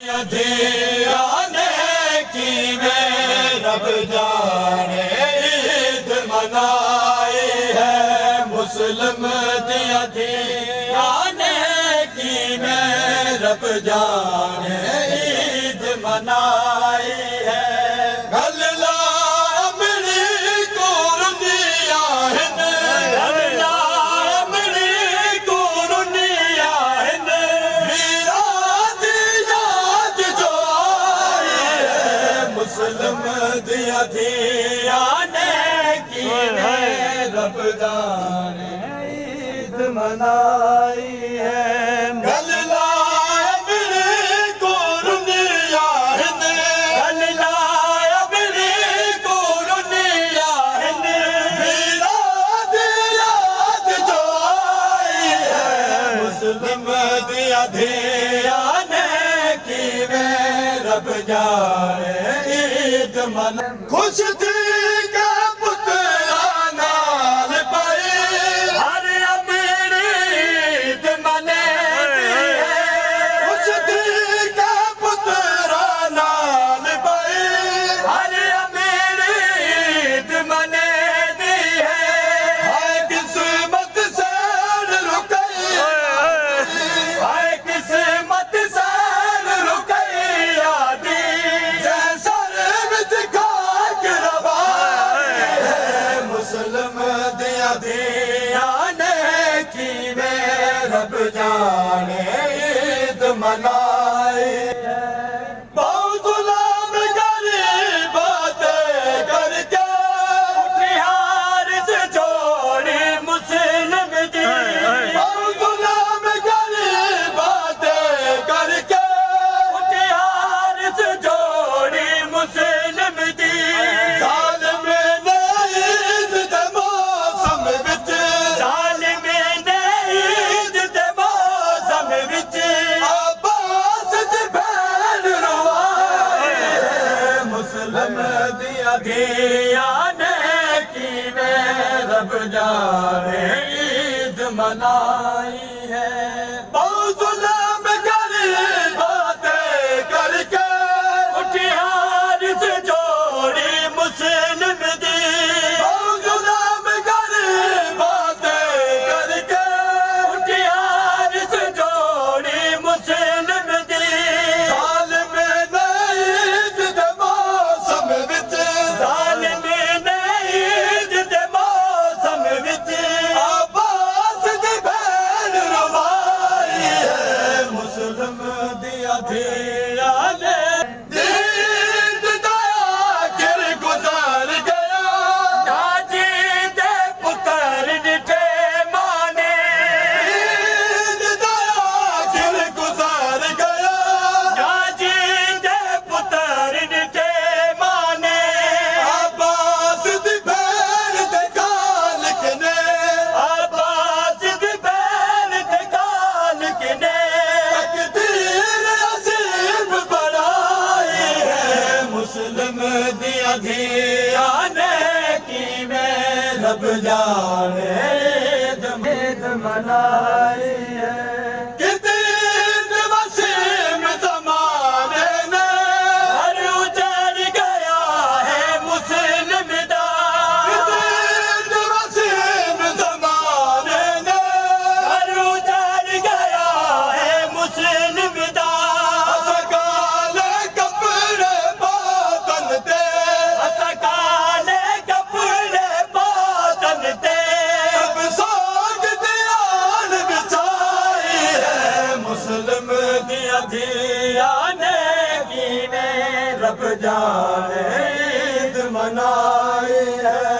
धियाने की में रब जाने ईद मनाई है। मुस्लिम दिया धियाने की में रब जाने ईद मनाई है। गल्ला अमरी कुर्निया है, गल्ला अमरी कुर्निया है। मुस्लिम दिया धियाने की में रब जाने ईद मनाई है। गल्ला अमरी कुर्निया है, गल्ला अमरी कुर्निया है। मिलाद याद जो आई है। मुस्लिम दिया धियाने की में रब जाने खुश थी के पुतरा नाल पाए हर अमीरी ईद मने है। खुश थी के पुतरा नाल पाए हर अमीरी ईद मने दी है। हाय किस्मत से रुकई, हाय किस्मत से रुकई आदि धियाने की में रब जाने ईद मनाई है। बहुत गुलाम गरीब बातें करके उठियार से जोड़ी मुस्लिम दी। बहुत गुलाम गरीब बातें करके उठियार से जोड़ी मुस्लिम दी। धियाने की में रब जाने ईद मनाई है। बहुत जुल्म गरीब बातें करके उठियार से जोड़ी मुस्लिम दी। बहुत जुल्म गरीब बातें करके उठियार से जोड़ी मुस्लिम दी। धियाने दीद दया गिर गुजर गया। नाजी दे पुत्र डिठे माने, दीद दया गिर गुजर गया। नाजी दे पुत्र डिठे माने। अब्बास दी भैन दे गाल किने, अब्बास दी भैन दे गाल किने। मुस्लिम दिया धियाने की में रब जाने ईद मनाई है। कितने वसीम ज़माने ने हर उजड़ गया है मुस्लिम दा। कितने वसीम ज़माने ने हर उजड़ गया है मुस्लिम दा। मुस्लिम दिया धियाने की में रब जाने ईद मनाई है।